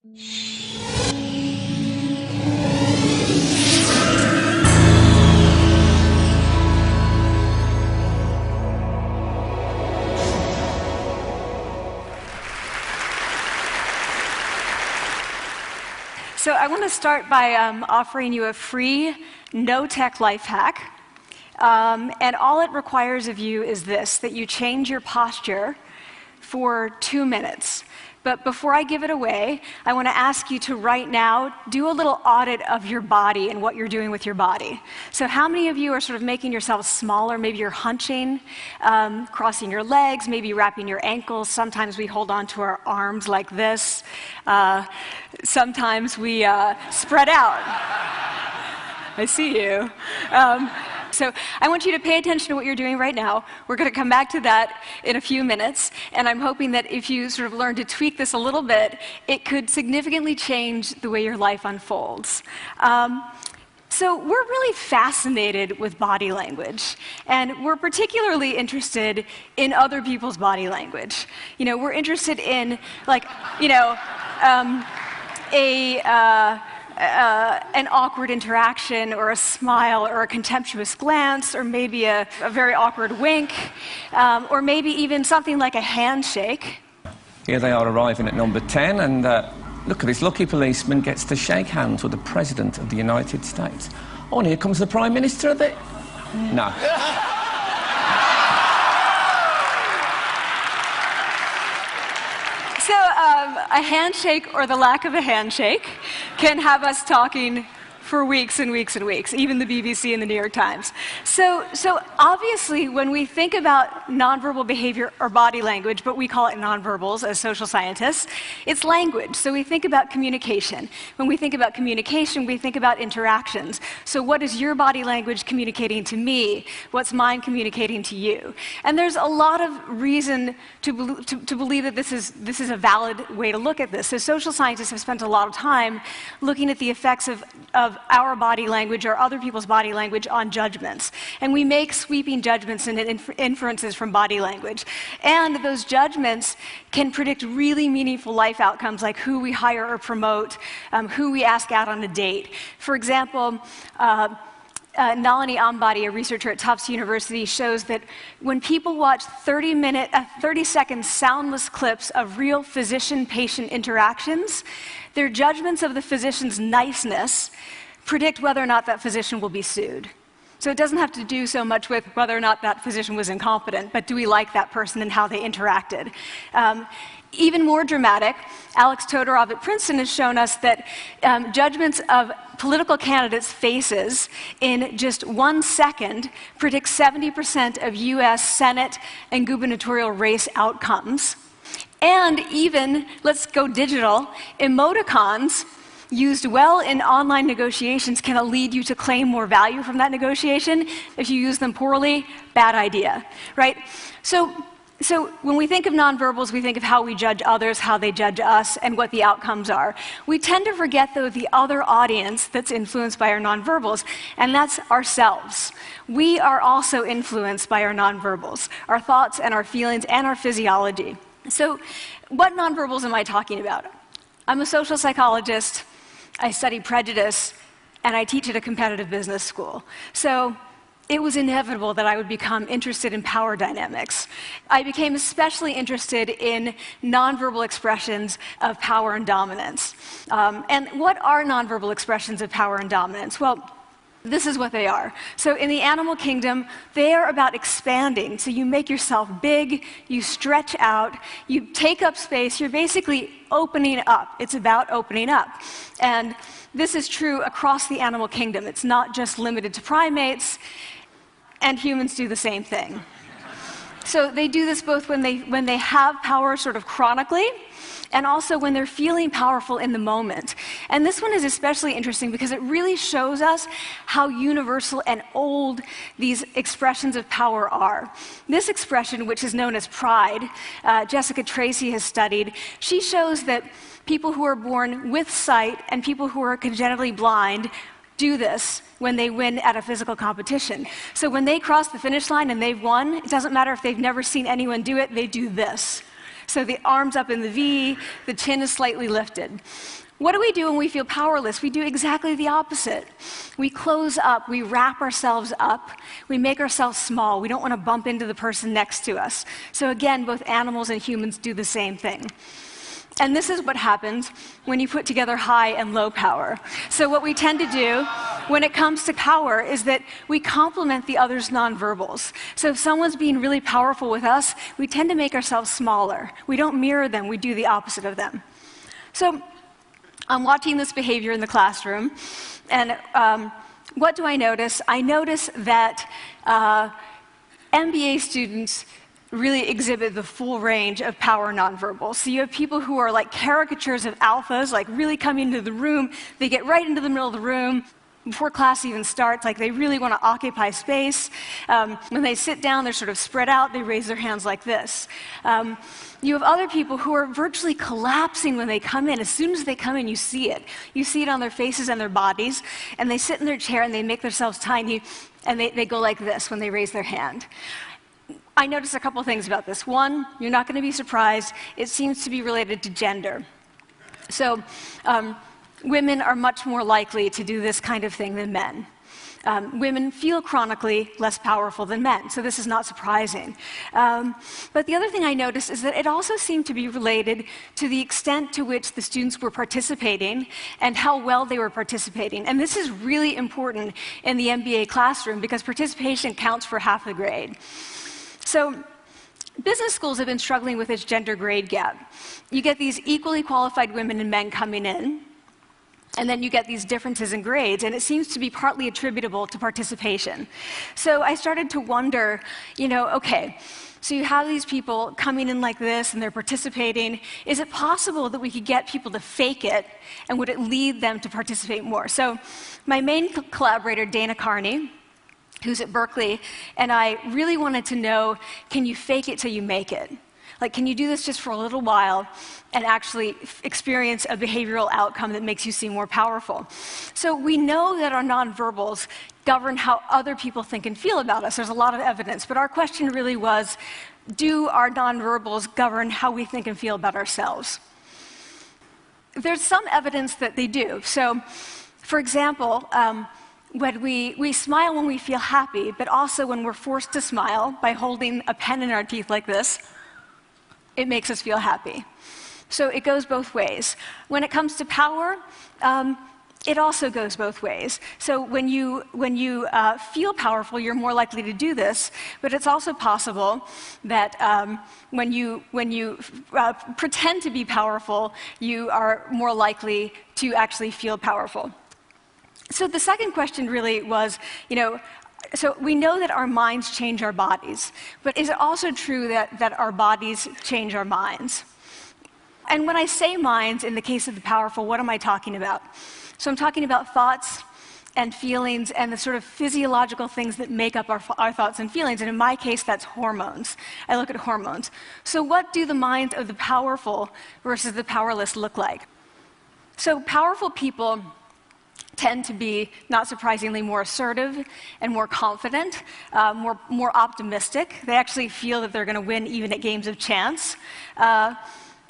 So I want to start by offering you a free, no-tech life hack. And all it requires of you is this, that you change your posture for 2 minutes. But before I give it away, I want to ask you to right now do a little audit of your body and what you're doing with your body. So how many of you are sort of making yourselves smaller? Maybe you're hunching, crossing your legs, maybe wrapping your ankles. Sometimes we hold on to our arms like this. Sometimes we spread out. I see you. So I want you to pay attention to what you're doing right now. We're going to come back to that in a few minutes, and I'm hoping that if you sort of learn to tweak this a little bit, it could significantly change the way your life unfolds. So we're really fascinated with body language, and we're particularly interested in other people's body language. You know, we're interested in, like, you know, an awkward interaction, or a smile, or a contemptuous glance, or maybe a very awkward wink, or maybe even something like a handshake. Here they are arriving at number 10, and look at this lucky policeman gets to shake hands with the President of the United States. Oh, and here comes the Prime Minister of the... No. So a handshake, or the lack of a handshake, can have us talking for weeks and weeks and weeks, even the BBC and the New York Times. So obviously, when we think about nonverbal behavior or body language, but we call it nonverbals as social scientists, it's language. So we think about communication. When we think about communication, we think about interactions. So what is your body language communicating to me? What's mine communicating to you? And there's a lot of reason to believe that this is a valid way to look at this. So social scientists have spent a lot of time looking at the effects of our body language or other people's body language on judgments. And we make sweeping judgments and inferences from body language. And those judgments can predict really meaningful life outcomes, like who we hire or promote, who we ask out on a date. For example, Nalini Ambady, a researcher at Tufts University, shows that when people watch 30-second soundless clips of real physician-patient interactions, their judgments of the physician's niceness predict whether or not that physician will be sued. So it doesn't have to do so much with whether or not that physician was incompetent, but do we like that person and how they interacted? Even more dramatic, Alex Todorov at Princeton has shown us that judgments of political candidates' faces in just 1 second predict 70% of US Senate and gubernatorial race outcomes. And even, let's go digital, emoticons used well in online negotiations can lead you to claim more value from that negotiation. If you use them poorly, bad idea, right? So when we think of nonverbals, we think of how we judge others, how they judge us, and what the outcomes are. We tend to forget, though, the other audience that's influenced by our nonverbals, and that's ourselves. We are also influenced by our nonverbals, our thoughts and our feelings and our physiology. So what nonverbals am I talking about? I'm a social psychologist. I study prejudice, and I teach at a competitive business school. So it was inevitable that I would become interested in power dynamics. I became especially interested in nonverbal expressions of power and dominance. And what are nonverbal expressions of power and dominance? Well, this is what they are. So in the animal kingdom, they are about expanding. So you make yourself big, you stretch out, you take up space, you're basically opening up. It's about opening up. And this is true across the animal kingdom. It's not just limited to primates, and humans do the same thing. So they do this both when they have power sort of chronically, and also when they're feeling powerful in the moment. And this one is especially interesting because it really shows us how universal and old these expressions of power are. This expression, which is known as pride, Jessica Tracy has studied, she shows that people who are born with sight and people who are congenitally blind do this when they win at a physical competition. So when they cross the finish line and they've won, it doesn't matter if they've never seen anyone do it, they do this. So the arms up in the V, the chin is slightly lifted. What do we do when we feel powerless? We do exactly the opposite. We close up, we wrap ourselves up, we make ourselves small. We don't want to bump into the person next to us. So again, both animals and humans do the same thing. And this is what happens when you put together high and low power. So what we tend to do when it comes to power is that we complement the other's nonverbals. So if someone's being really powerful with us, we tend to make ourselves smaller. We don't mirror them, we do the opposite of them. So I'm watching this behavior in the classroom, and what do I notice? I notice that MBA students really exhibit the full range of power nonverbals. So you have people who are like caricatures of alphas, like really coming into the room. They get right into the middle of the room before class even starts, like they really want to occupy space. When they sit down, they're sort of spread out. They raise their hands like this. You have other people who are virtually collapsing when they come in. As soon as they come in, you see it. You see it on their faces and their bodies, and they sit in their chair and they make themselves tiny, and they go like this when they raise their hand. I noticed a couple things about this. One, you're not going to be surprised. It seems to be related to gender. So women are much more likely to do this kind of thing than men. Women feel chronically less powerful than men, so this is not surprising. But the other thing I noticed is that it also seemed to be related to the extent to which the students were participating and how well they were participating. And this is really important in the MBA classroom because participation counts for half the grade. So business schools have been struggling with this gender grade gap. You get these equally qualified women and men coming in, and then you get these differences in grades, and it seems to be partly attributable to participation. So I started to wonder, okay, so you have these people coming in like this, and they're participating. Is it possible that we could get people to fake it, and would it lead them to participate more? So my main collaborator, Dana Carney, who's at Berkeley, and I really wanted to know, can you fake it till you make it? Like, can you do this just for a little while and actually experience a behavioral outcome that makes you seem more powerful? So we know that our nonverbals govern how other people think and feel about us. There's a lot of evidence, but our question really was, do our nonverbals govern how we think and feel about ourselves? There's some evidence that they do. So, for example, when we smile when we feel happy, but also when we're forced to smile by holding a pen in our teeth like this, it makes us feel happy. So it goes both ways. When it comes to power, it also goes both ways. So when you feel powerful, you're more likely to do this, but it's also possible that when you pretend to be powerful, you are more likely to actually feel powerful. So the second question really was, so we know that our minds change our bodies, but is it also true that our bodies change our minds? And when I say minds, in the case of the powerful, what am I talking about? So I'm talking about thoughts and feelings and the sort of physiological things that make up our thoughts and feelings, and in my case, that's hormones. I look at hormones. So what do the minds of the powerful versus the powerless look like? So powerful people tend to be, not surprisingly, more assertive and more confident, more optimistic. They actually feel that they're going to win even at games of chance.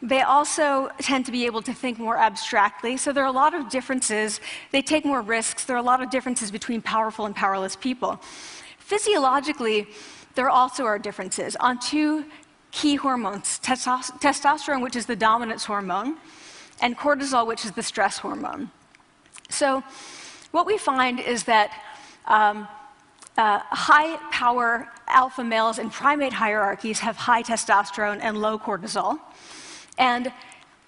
They also tend to be able to think more abstractly. So there are a lot of differences. They take more risks. There are a lot of differences between powerful and powerless people. Physiologically, there also are differences on two key hormones, testosterone, which is the dominance hormone, and cortisol, which is the stress hormone. So what we find is that high-power alpha males in primate hierarchies have high testosterone and low cortisol. And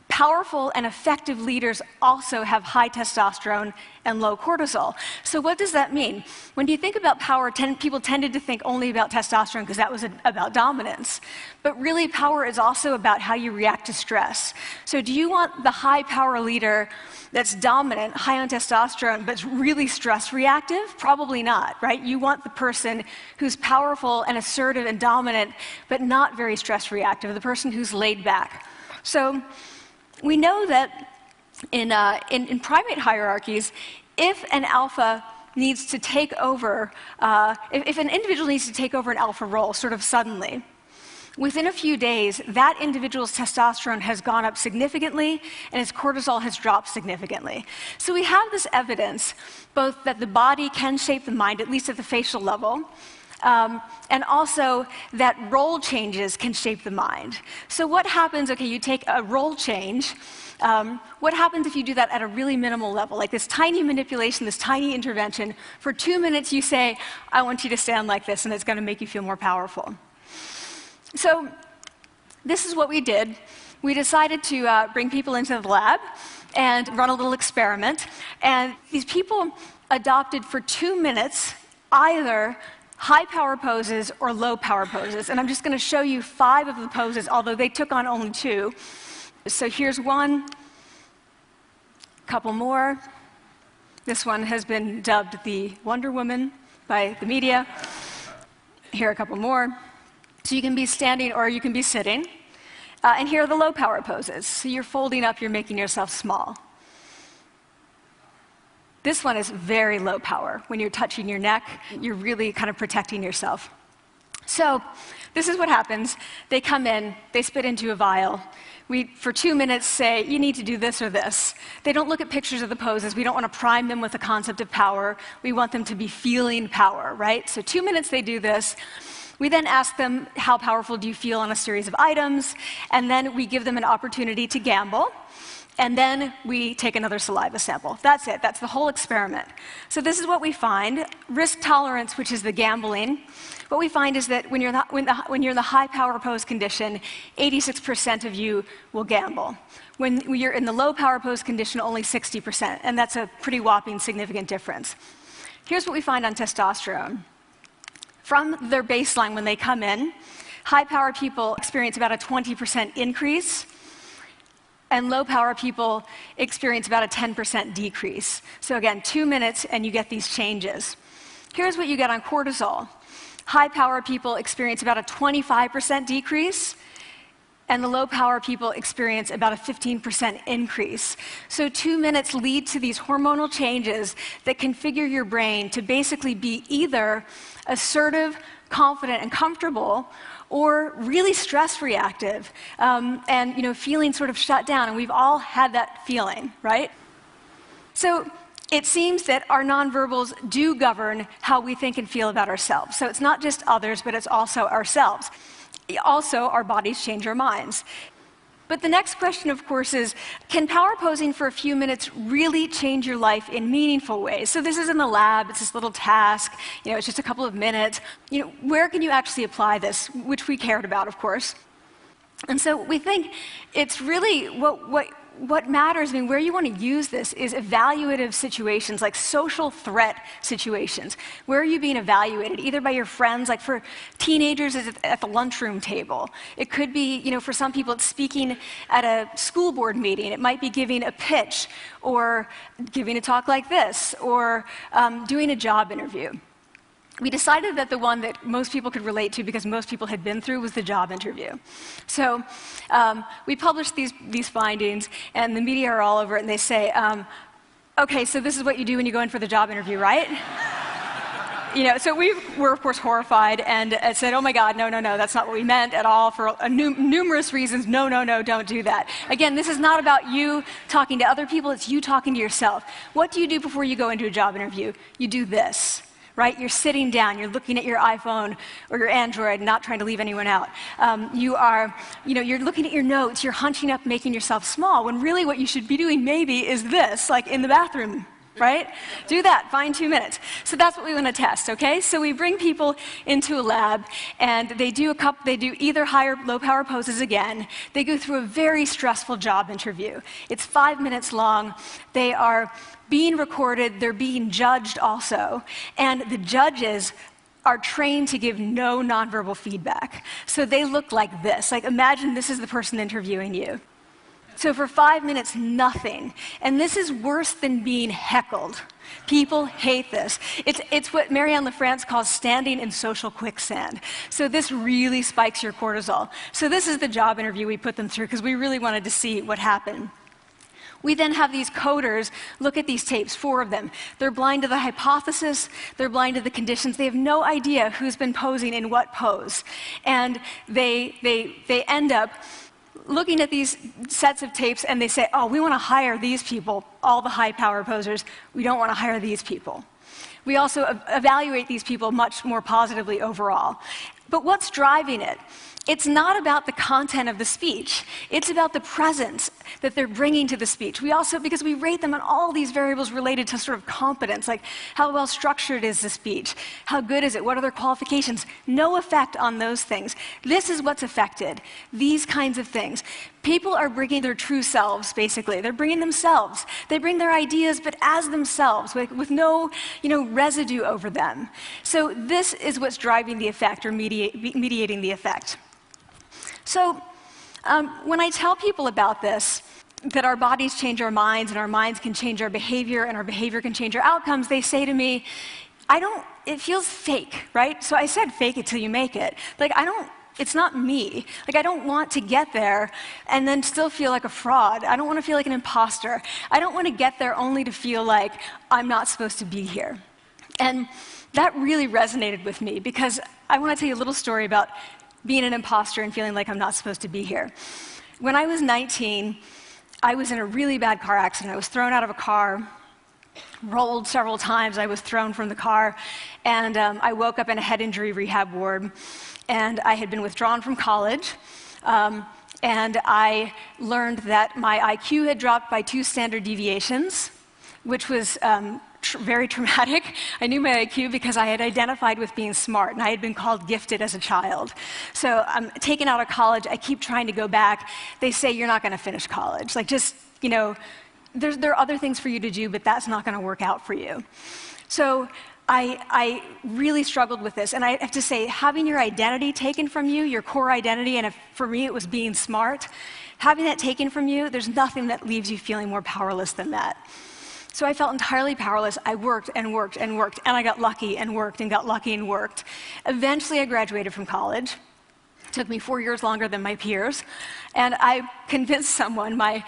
powerful and effective leaders also have high testosterone and low cortisol. So what does that mean? When you think about power, people tended to think only about testosterone because that was about dominance. But really, power is also about how you react to stress. So do you want the high-power leader that's dominant, high on testosterone, but really stress reactive? Probably not, right? You want the person who's powerful and assertive and dominant, but not very stress reactive, the person who's laid back. So we know that in primate hierarchies, if an alpha needs to take over, if an individual needs to take over an alpha role sort of suddenly, within a few days, that individual's testosterone has gone up significantly and his cortisol has dropped significantly. So we have this evidence, both that the body can shape the mind, at least at the facial level, and also that role changes can shape the mind. So what happens, okay, you take a role change, what happens if you do that at a really minimal level, like this tiny manipulation, this tiny intervention? For 2 minutes you say, I want you to stand like this, and it's going to make you feel more powerful. So this is what we did. We decided to bring people into the lab and run a little experiment. And these people adopted for 2 minutes either high power poses or low power poses. And I'm just going to show you 5 of the poses, although they took on only 2. So here's one, a couple more. This one has been dubbed the Wonder Woman by the media. Here are a couple more. So you can be standing or you can be sitting. And here are the low power poses. So you're folding up, you're making yourself small. This one is very low power. When you're touching your neck, you're really kind of protecting yourself. So this is what happens. They come in, they spit into a vial. We, for 2 minutes, say, you need to do this or this. They don't look at pictures of the poses. We don't want to prime them with the concept of power. We want them to be feeling power, right? So 2 minutes they do this. We then ask them, how powerful do you feel on a series of items? And then we give them an opportunity to gamble. And then we take another saliva sample. That's it. That's the whole experiment. So this is what we find. Risk tolerance, which is the gambling. What we find is that when you're in the high power pose condition, 86% of you will gamble. When you're in the low power pose condition, only 60%. And that's a pretty whopping significant difference. Here's what we find on testosterone. From their baseline when they come in, high power people experience about a 20% increase, and low power people experience about a 10% decrease. So again, 2 minutes and you get these changes. Here's what you get on cortisol. High power people experience about a 25% decrease, and the low power people experience about a 15% increase. So 2 minutes lead to these hormonal changes that configure your brain to basically be either assertive, confident, and comfortable, or really stress reactive, and feeling sort of shut down. And we've all had that feeling, right? So it seems that our nonverbals do govern how we think and feel about ourselves. So it's not just others, but it's also ourselves. Also, our bodies change our minds. But the next question, of course, is, can power posing for a few minutes really change your life in meaningful ways? So this is in the lab, it's this little task, it's just a couple of minutes. Where can you actually apply this, which we cared about, of course. And so we think it's really what matters, where you want to use this is evaluative situations, like social threat situations. Where are you being evaluated? Either by your friends, like for teenagers, it's at the lunchroom table. It could be, for some people, it's speaking at a school board meeting. It might be giving a pitch, or giving a talk like this, or doing a job interview. We decided that the one that most people could relate to, because most people had been through, was the job interview. So we published these findings, and the media are all over it, and they say, okay, so this is what you do when you go in for the job interview, right? So we were, of course, horrified and said, oh my God, no, that's not what we meant at all, for numerous reasons. No, don't do that. Again, this is not about you talking to other people, it's you talking to yourself. What do you do before you go into a job interview? You do this. Right? You're sitting down, you're looking at your iPhone or your Android, not trying to leave anyone out. You're looking at your notes, you're hunching up, making yourself small, when really what you should be doing maybe is this, like in the bathroom, right? Do that, find 2 minutes. So that's what we want to test, okay? So we bring people into a lab, and they do either high or low power poses again. They go through a very stressful job interview. It's 5 minutes long. They are being recorded, they're being judged also, and the judges are trained to give no nonverbal feedback. So they look like this. Like, imagine this is the person interviewing you. So for 5 minutes, nothing. And this is worse than being heckled. People hate this. It's what Marianne LaFrance calls standing in social quicksand. So this really spikes your cortisol. So this is the job interview we put them through, because we really wanted to see what happened. We then have these coders look at these tapes, 4 of them. They're blind to the hypothesis, they're blind to the conditions, they have no idea who's been posing in what pose. And they end up looking at these sets of tapes and they say, oh, we want to hire these people, all the high power posers, we don't want to hire these people. We also evaluate these people much more positively overall. But what's driving it? It's not about the content of the speech. It's about the presence that they're bringing to the speech. We also, because we rate them on all these variables related to sort of competence, like how well structured is the speech? How good is it? What are their qualifications? No effect on those things. This is what's affected. These kinds of things. People are bringing their true selves, basically. They're bringing themselves. They bring their ideas, but as themselves, with no, residue over them. So this is what's driving the effect, or mediating the effect. So when I tell people about this, that our bodies change our minds, and our minds can change our behavior, and our behavior can change our outcomes, they say to me, it feels fake, right? So I said fake it till you make it. It's not me. I don't want to get there and then still feel like a fraud. I don't want to feel like an imposter. I don't want to get there only to feel like I'm not supposed to be here. And that really resonated with me, because I want to tell you a little story about being an imposter and feeling like I'm not supposed to be here. When I was 19, I was in a really bad car accident. I was thrown out of a car, rolled several times. I was thrown from the car, and I woke up in a head injury rehab ward. And I had been withdrawn from college, and I learned that my IQ had dropped by 2 standard deviations, which was very traumatic. I knew my IQ because I had identified with being smart, and I had been called gifted as a child. So I'm taken out of college. I keep trying to go back. They say, you're not going to finish college. There are other things for you to do, but that's not going to work out for you. So I really struggled with this, and I have to say, having your identity taken from you, your core identity, and for me it was being smart, having that taken from you, there's nothing that leaves you feeling more powerless than that. So I felt entirely powerless. I worked and worked and worked, and I got lucky and worked and got lucky and worked. Eventually I graduated from college. It took me 4 years longer than my peers, and I convinced someone, my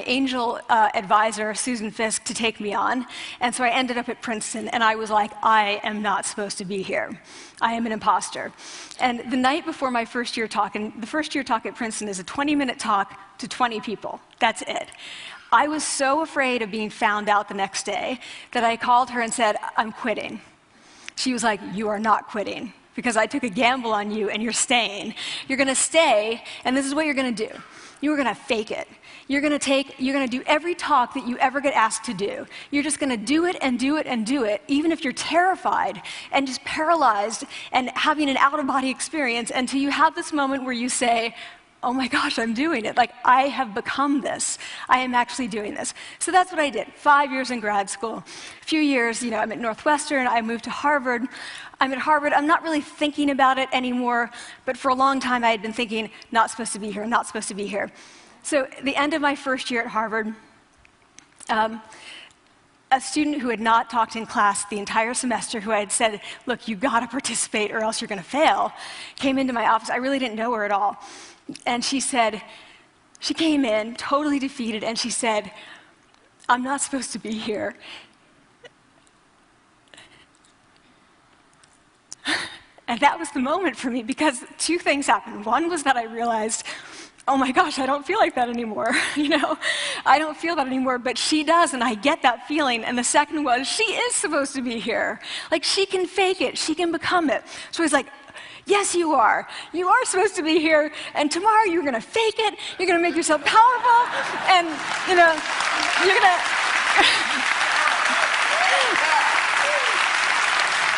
angel advisor, Susan Fisk, to take me on. And so I ended up at Princeton, and I was like, I am not supposed to be here. I am an imposter. And the night before my first year talk, and the first year talk at Princeton is a 20-minute talk to 20 people. That's it. I was so afraid of being found out the next day that I called her and said, I'm quitting. She was like, you are not quitting, because I took a gamble on you and you're staying. You're going to stay, and this is what you're going to do. You're going to fake it. You're going to do every talk that you ever get asked to do. You're just going to do it and do it and do it, even if you're terrified and just paralyzed and having an out-of-body experience, until you have this moment where you say, oh my gosh, I'm doing it. I have become this. I am actually doing this. So that's what I did. 5 years in grad school. A few years, I'm at Northwestern. I moved to Harvard. I'm at Harvard. I'm not really thinking about it anymore, but for a long time I had been thinking, not supposed to be here, not supposed to be here. So at the end of my first year at Harvard, a student who had not talked in class the entire semester, who I had said, look, you got to participate or else you're going to fail, came into my office. I really didn't know her at all. And she came in totally defeated, and she said, I'm not supposed to be here. And that was the moment for me, because 2 things happened. One was that I realized, oh my gosh, I don't feel like that anymore. I don't feel that anymore, but she does, and I get that feeling. And the second was, she is supposed to be here. She can fake it, she can become it. So I was like, yes, you are. You are supposed to be here, and tomorrow you're going to fake it, you're going to make yourself powerful, and, you're going to...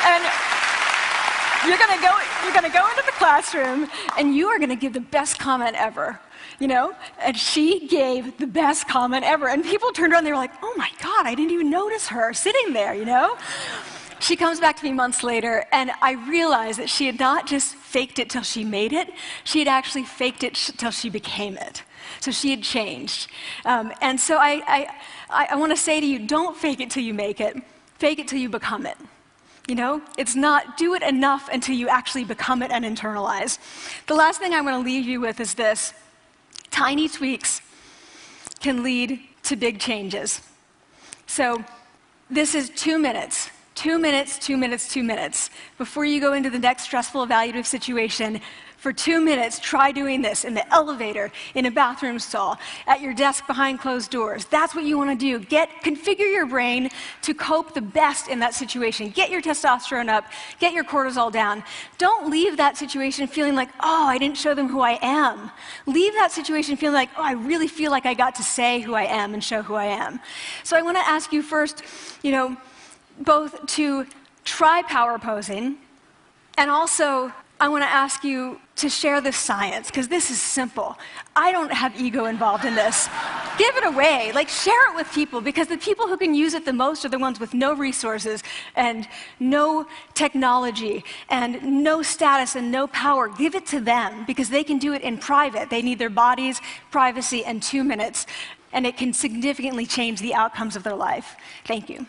and you're going to go into the classroom, and you are going to give the best comment ever. And she gave the best comment ever. And people turned around, they were like, oh my God, I didn't even notice her sitting there, She comes back to me months later, and I realized that she had not just faked it till she made it, she had actually faked it till she became it. So she had changed. And so I want to say to you, don't fake it till you make it. Fake it till you become it. It's not do it enough until you actually become it and internalize. The last thing I want to leave you with is this. Tiny tweaks can lead to big changes. So this is 2 minutes. 2 minutes, 2 minutes, 2 minutes. Before you go into the next stressful evaluative situation, for 2 minutes, try doing this in the elevator, in a bathroom stall, at your desk behind closed doors. That's what you want to do. Configure your brain to cope the best in that situation. Get your testosterone up, get your cortisol down. Don't leave that situation feeling like, oh, I didn't show them who I am. Leave that situation feeling like, oh, I really feel like I got to say who I am and show who I am. So I want to ask you first, both to try power posing, and also I want to ask you to share the science, because this is simple. I don't have ego involved in this. Give it away. Share it with people, because the people who can use it the most are the ones with no resources and no technology and no status and no power. Give it to them, because they can do it in private. They need their bodies, privacy, and 2 minutes, and it can significantly change the outcomes of their life. Thank you.